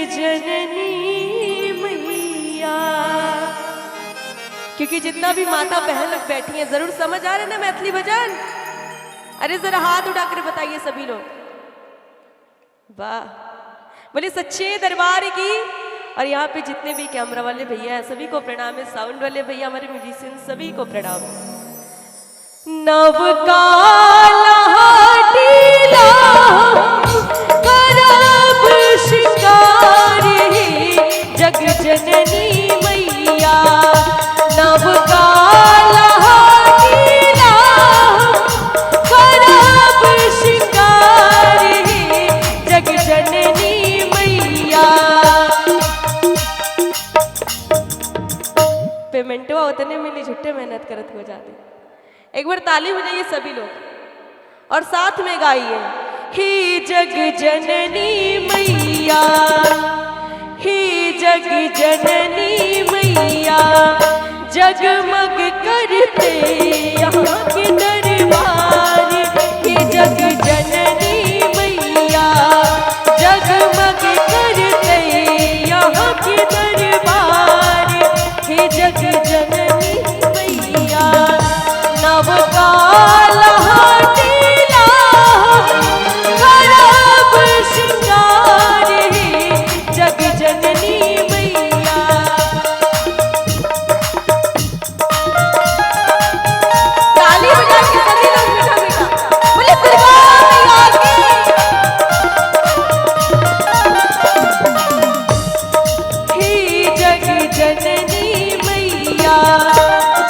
जननी मैया। क्योंकि जितना भी माता बहन लोग बैठी हैं जरूर समझ आ रहे ना मैथिली भजन। अरे जरा हाथ उठाकर बताइए सभी लोग। वाह, बोले सच्चे दरबार की। और यहाँ पे जितने भी कैमरा वाले भैया हैं सभी को प्रणाम है, साउंड वाले भैया हमारे म्यूजिशियन सभी को प्रणाम है। नवकाला टीला करब शिकार जग जननी मैया। नवकाला टीला करब शिकार जग जननी मैया। पेमेंटवा उतने में नहीं, झुट्टे मेहनत करत हो जाते। एक बार ताली बजाइए सभी लोग और साथ में गाइए। ही जग जननी मैया, ही जग जननी मैया। जगमग करते यहाँ के दरबार, ही जग जननी मैया। जगमग करते यहाँ के दरबार, ही जग जननी मैया। नवकाला टीला करब शिंगार जग जननी मैया। ताली बजा के सभी लोग मीठा मीठा बोले दुर्गा मैया की। ही जग जननी मैया।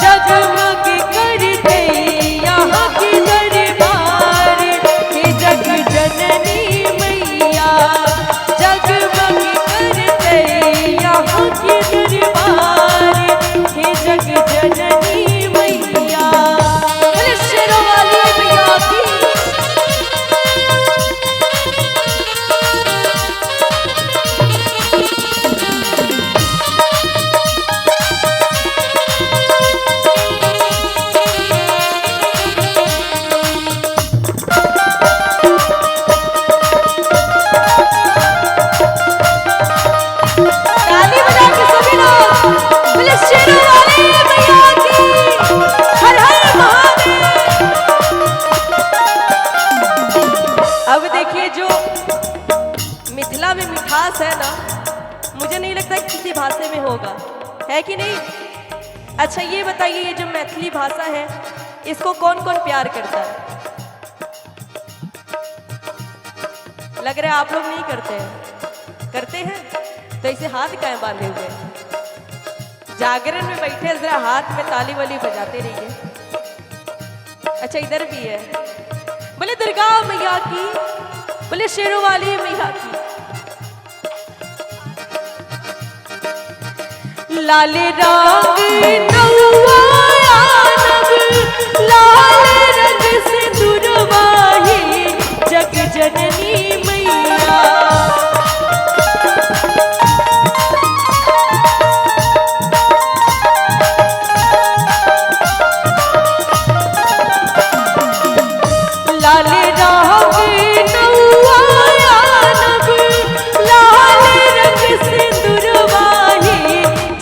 जगमग करते यहाँ के दरबार, हे जग जननी मैया। जगमग करते यहाँ के दरबार, हे जग जननी मैया। बोले शेरों वाली मैया की। ताली बजा के सभी लोग बोले शेरों वाली मैया की। हर हर महादेव। अब देखिए जो मिथिला में मिठास है ना, मुझे नहीं लगता किसी भाषा में होगा, है कि नहीं। अच्छा ये बताइए, ये जो मैथिली भाषा है इसको कौन कौन प्यार करता है? लग रहा है आप लोग नहीं करते हैं। करते हैं तो इसे हाथ काहे बांधे हुए हैं? जागरण में बैठे जरा हाथ में ताली वाली बजाते रहिए। अच्छा इधर भी है। बोले दुर्गा मैया की, बोले शेरों वाली मैया की। लाल रंग नौआ नग, लाल रंग से दुर्वाही जग जननी मैया। लाल रंग नौआ नग, लाल रंग से दुर्वाही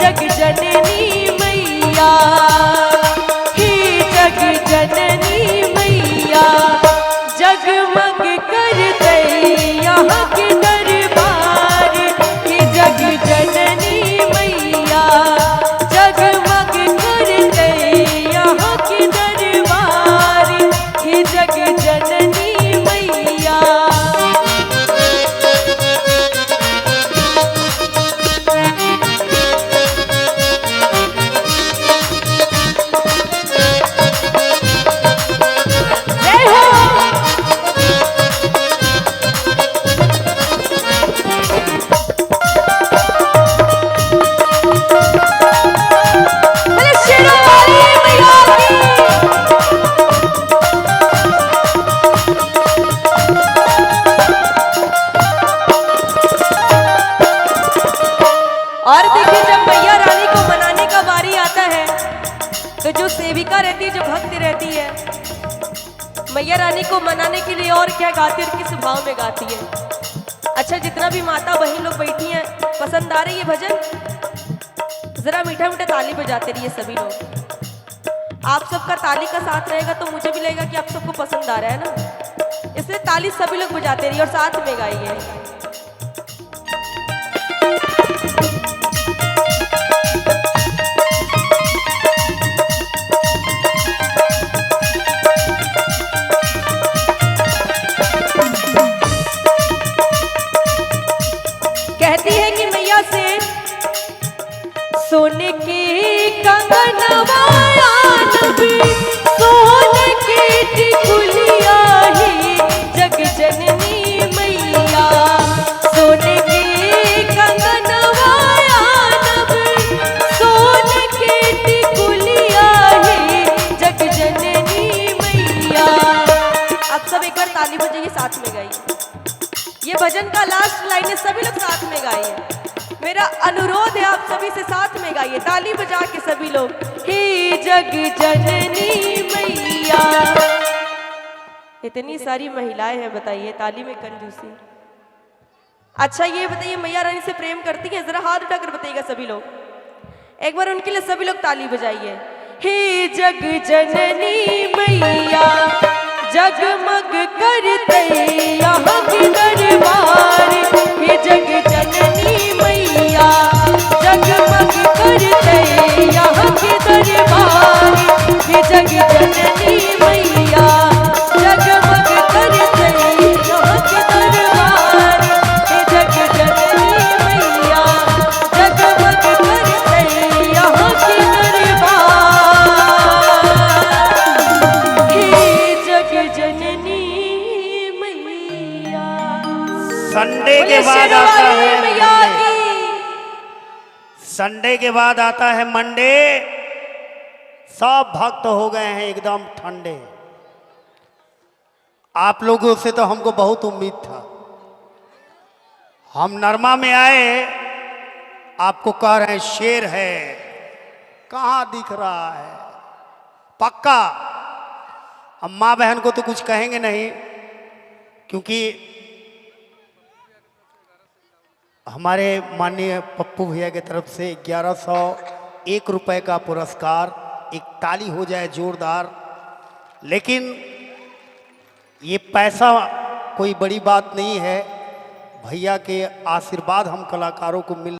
जग जननी मैया। ही जग जननी मैया। जगमग करते यहाँ के दरबार, ही जग जननी मैया। जगमग करते यहाँ के दरबार, ही जग जननी मैया। जय हो। बोले शेरों वाली मैया की। और देखिए जब मैया रानी को मनाने का बारी आता है तो जो सेविका रहती है, जो भक्त रहती है, मैया रानी को मनाने के लिए और क्या गाती है और किस भाव में गाती है। अच्छा जितना भी माता बहन लोग बैठी हैं पसंद आ रही है भजन? जरा मीठा मीठा ताली बजाते रहिए सभी लोग। आप सबका ताली का साथ रहेगा तो मुझे भी लगेगा कि आप सबको पसंद आ रहा है ना, इसलिए ताली सभी लोग बजाते रहिए और साथ में गाइए। कहती है कि मैया से सोने की कंगनवा नबी, सोने की टिकुलिया ही जग जननी मैया। सोने की कंगनवा नबी, सोने की टिकुलिया ही जग जननी मैया। आप सब एक बार ताली बजाइए, साथ में गाइए। ये भजन का लास्ट लाइन है, सभी लोग साथ में गाइए। मेरा अनुरोध है आप सभी से साथ में गाइए, ताली बजा के सभी लोग। हे जग जननी मैया। इतनी सारी महिलाएं हैं, बताइए ताली में कंजूसी। अच्छा ये बताइए, मैया रानी से प्रेम करती है? जरा हाथ उठाकर बताइएगा सभी लोग। एक बार उनके लिए सभी लोग ताली बजाइए। हे जग जननी मैया, जगमग करते यहाँ की दरबार। हे जग जननी मैया, जगमग करते यहाँ की दरबार। हे जग जननी मैया, जगमग करते यहाँ की दरबार। हे जग जननी मैया, जगमग करते यहाँ की दरबार। हे जग जननी मैया। संडे के बाद आता है संडे के बाद आता है मंडे। सब भक्त हो गए हैं एकदम ठंडे। आप लोगों से तो हमको बहुत उम्मीद था। हम नरमा में आए, आपको कह रहे हैं शेर है, कहाँ दिख रहा है? पक्का हम माँ बहन को तो कुछ कहेंगे नहीं, क्योंकि हमारे माननीय पप्पू भैया की तरफ से 1101 रुपए का पुरस्कार। एक ताली हो जाए जोरदार। लेकिन ये पैसा कोई बड़ी बात नहीं है, भैया के आशीर्वाद हम कलाकारों को मिल